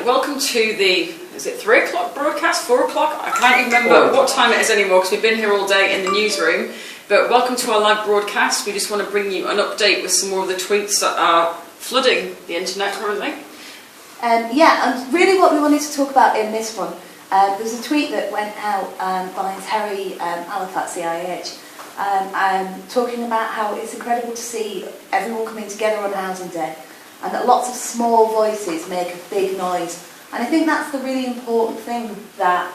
welcome to the, is it 3 o'clock broadcast, 4 o'clock? I can't even remember what time it is anymore because we've been here all day in the newsroom. But welcome to our live broadcast. We just want to bring you an update with some more of the tweets that are flooding the internet currently. And really what we wanted to talk about in this one, there's a tweet that went out by Terry Halifax, CIH, talking about how it's incredible to see everyone coming together on Housing Day, and that lots of small voices make a big noise. And I think that's the really important thing that,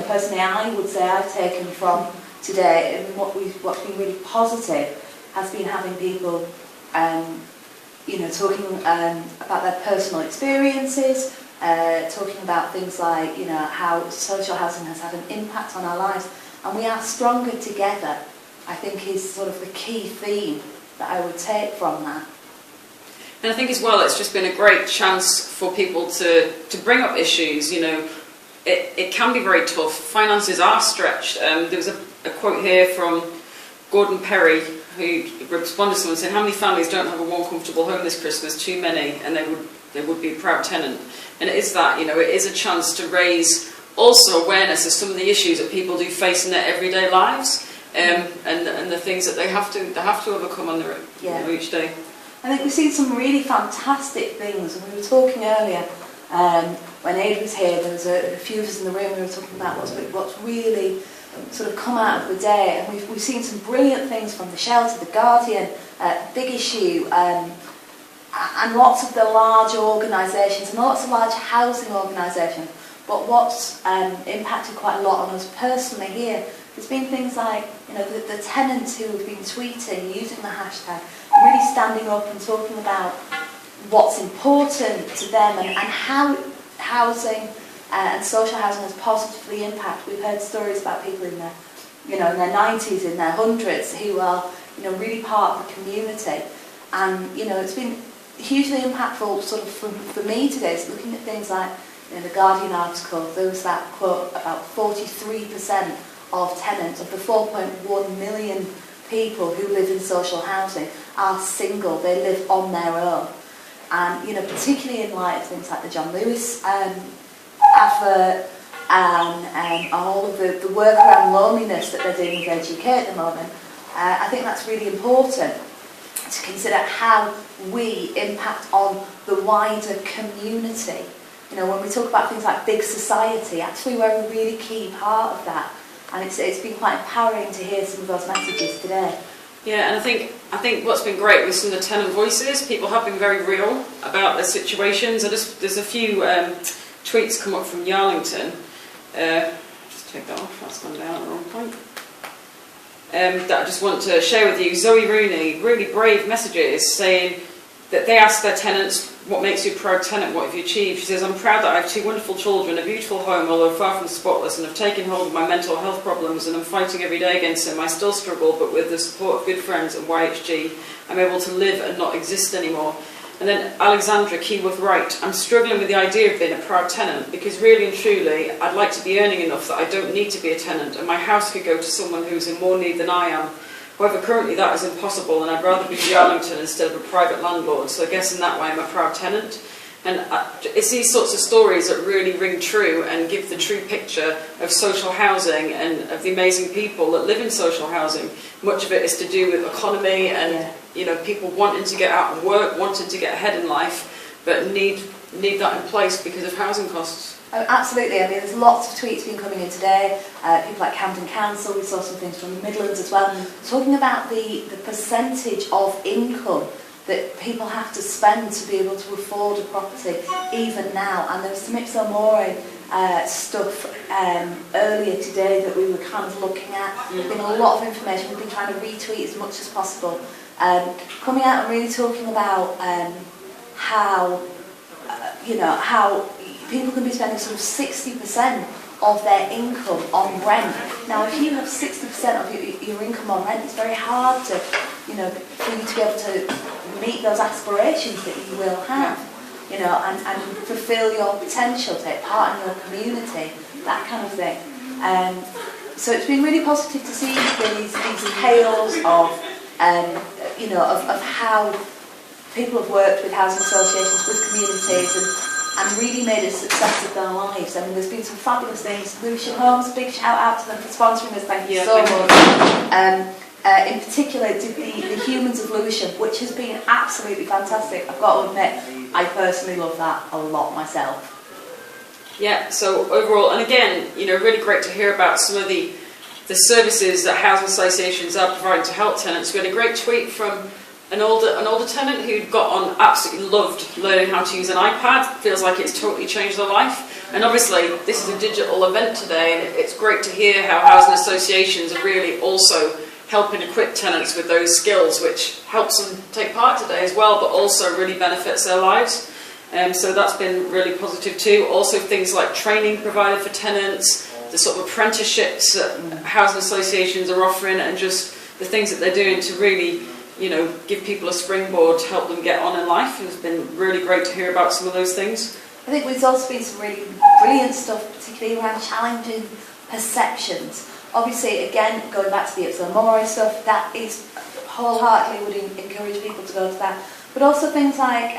personally I would say I've taken from today, and what's been really positive has been having people, talking about their personal experiences, talking about things like, how social housing has had an impact on our lives, and we are stronger together, I think is sort of the key theme that I would take from that. And I think as well, it's just been a great chance for people to bring up issues. It can be very tough. Finances are stretched. There was a quote here from Gordon Perry, who responded to someone saying, how many families don't have a warm, comfortable home this Christmas? Too many, and they would be a proud tenant. And it is that, it is a chance to raise also awareness of some of the issues that people do face in their everyday lives, and the things that they have to overcome on their each day. I think we've seen some really fantastic things, and we were talking earlier, when Aid was here, there was a few of us in the room, we were talking about what's really sort of come out of the day, and we've seen some brilliant things from The Shelter, The Guardian, Big Issue, and lots of the large organisations, and lots of large housing organisations. But what's impacted quite a lot on us personally here, there's been things like, the tenants who have been tweeting, using the hashtag, really standing up and talking about what's important to them and how housing and social housing has positively impacted. We've heard stories about people in their, in their 90s, in their hundreds, who are, really part of the community. And, it's been hugely impactful sort of for me today, is looking at things like, the Guardian article, there was that quote about 43% of tenants, of the 4.1 million people who live in social housing, are single, they live on their own. And, particularly in light of things like the John Lewis advert, and all of the work around loneliness that they're doing with Educate at the moment, I think that's really important to consider how we impact on the wider community. When we talk about things like big society, actually we're a really key part of that. And it's been quite empowering to hear some of those messages today. Yeah, and I think what's been great with some of the tenant voices, people have been very real about their situations. There's a few tweets come up from Yarlington. Just take that off, that's gone down at the wrong point. That I just want to share with you. Zoe Rooney, really brave messages saying that they asked their tenants, what makes you a proud tenant, what have you achieved? She says, I'm proud that I have 2 wonderful children, a beautiful home, although far from spotless, and have taken hold of my mental health problems, and I'm fighting every day against them. I still struggle, but with the support of good friends and YHG, I'm able to live and not exist anymore. And then Alexandra Keyworth Wright, I'm struggling with the idea of being a proud tenant, because really and truly, I'd like to be earning enough that I don't need to be a tenant, and my house could go to someone who's in more need than I am. However, currently that is impossible, and I'd rather be Yarlington instead of a private landlord, so I guess in that way I'm a proud tenant. And it's these sorts of stories that really ring true and give the true picture of social housing and of the amazing people that live in social housing. Much of it is to do with economy and people wanting to get out and work, wanting to get ahead in life, but need that in place because of housing costs. Oh, absolutely. I mean, there's lots of tweets been coming in today. People like Camden Council, we saw some things from the Midlands as well, talking about the percentage of income that people have to spend to be able to afford a property, even now. And there was some Ipso-Mori stuff earlier today that we were kind of looking at. There's been a lot of information. We've been trying to retweet as much as possible. Coming out and really talking about how people can be spending sort of 60% of their income on rent. Now, if you have 60% of your income on rent, it's very hard to, for you to be able to meet those aspirations that you will have, and fulfil your potential, take part in your community, that kind of thing. So it's been really positive to see these tales of, of how people have worked with housing associations, with communities, and really made a success of their lives. I mean, there's been some fabulous things. Lewisham Homes, big shout out to them for sponsoring us. Thank you so much. In particular, did the Humans of Lewisham, which has been absolutely fantastic. I've got to admit, I personally love that a lot myself. Yeah, so overall, and again, you know, really great to hear about some of the services that housing associations are providing to help tenants. We had a great tweet from an older tenant who'd got on, absolutely loved learning how to use an iPad. Feels like it's totally changed their life. And obviously, this is a digital event today, and it's great to hear how housing associations are really also helping equip tenants with those skills, which helps them take part today as well, but also really benefits their lives. So that's been really positive too. Also things like training provided for tenants, the sort of apprenticeships that housing associations are offering, and just the things that they're doing to really, you know, give people a springboard to help them get on in life. It's been really great to hear about some of those things. I think there's also been some really brilliant stuff, particularly around challenging perceptions. Obviously, again, going back to the Ipswich Moray stuff, that is wholeheartedly would encourage people to go to that. But also things like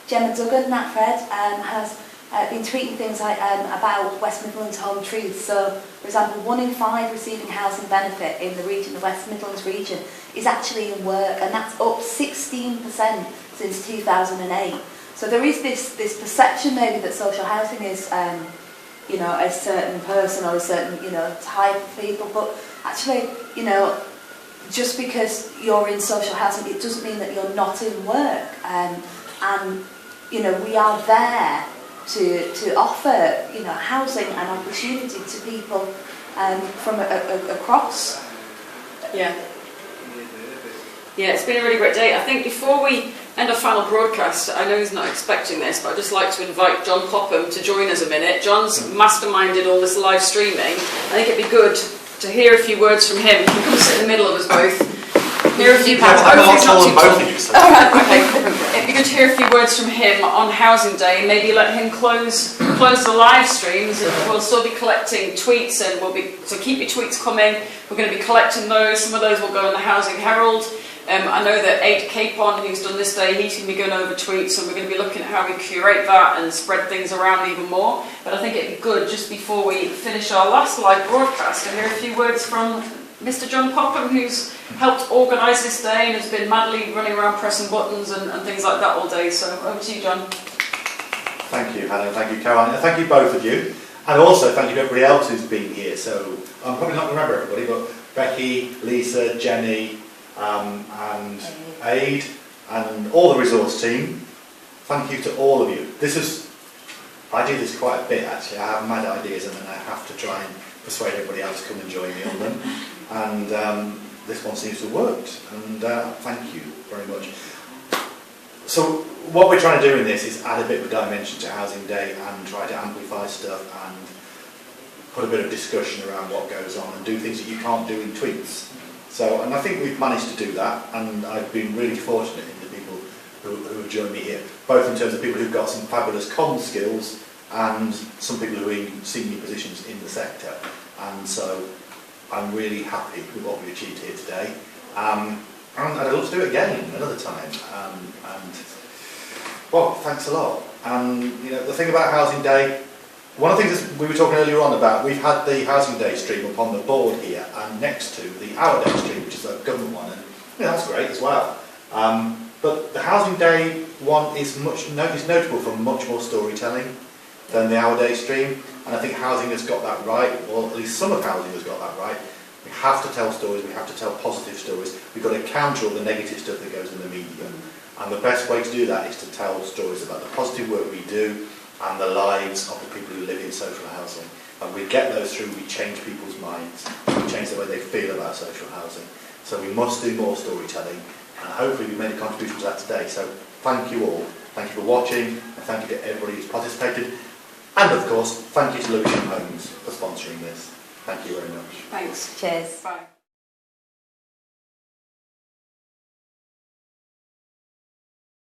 Gemma Duggan, Nat Fred, has been tweeting things like about West Midlands home truths. So, for example, 1 in 5 receiving housing benefit in the region, the West Midlands region, is actually in work, and that's up 16% since 2008. So there is this perception maybe that social housing is, you know, a certain person or a certain, you know, type of people, but actually, you know, just because you're in social housing, it doesn't mean that you're not in work. And you know, we are there to offer, you know, housing and opportunity to people from across. Yeah, it's been a really great day. I think before we end our final broadcast, I know he's not expecting this, but I'd just like to invite John Popham to join us a minute. John's masterminded all this live streaming. I think it'd be good to hear a few words from him. He can come sit in the middle of us both. Hear a few words. It'd be good to hear a few words from him on Housing Day, and maybe let him close the live streams. And we'll still be collecting tweets, and so keep your tweets coming. We're going to be collecting those. Some of those will go in the Housing Herald. I know that Aid Capon, who's done this day, he's going to be going over tweets, and we're going to be looking at how we curate that and spread things around even more. But I think it'd be good, just before we finish our last live broadcast, to hear a few words from Mr. John Popham, who's helped organise this day and has been madly running around pressing buttons and things like that all day. So over to you, John. Thank you, Hannah. Thank you, Caroline. And thank you, both of you. And also thank you to everybody else who's been here. So I'm probably not going to remember everybody, but Becky, Lisa, Jenny, and Aid, and all the resource team. Thank you to all of you. I do this quite a bit actually. I have mad ideas and then I have to try and persuade everybody else to come and join me on them. And this one seems to have worked. And thank you very much. So what we're trying to do in this is add a bit of a dimension to Housing Day and try to amplify stuff and put a bit of discussion around what goes on and do things that you can't do in tweets. So, and I think we've managed to do that, and I've been really fortunate in the people who have joined me here, both in terms of people who've got some fabulous comm skills and some people who are in senior positions in the sector. And so I'm really happy with what we achieved here today. And I'd love to do it again another time. And well, thanks a lot. And you know, the thing about Housing Day, one of the things that we were talking earlier on about, we've had the Housing Day stream up on the board here, and next to the Our Day stream, which is a government one, and that's great as well. But the Housing Day one is notable for much more storytelling than the Our Day stream, and I think Housing has got that right, or at least some of Housing has got that right. We have to tell stories, we have to tell positive stories, we've got to counter all the negative stuff that goes in the media. And the best way to do that is to tell stories about the positive work we do and the lives of the people who live in social housing. And we get those through, we change people's minds, we change the way they feel about social housing. So we must do more storytelling, and hopefully we made a contribution to that today. So thank you all, thank you for watching, and thank you to everybody who's participated. And of course, thank you to Lewisham Homes for sponsoring this. Thank you very much. Thanks. Cheers. Bye.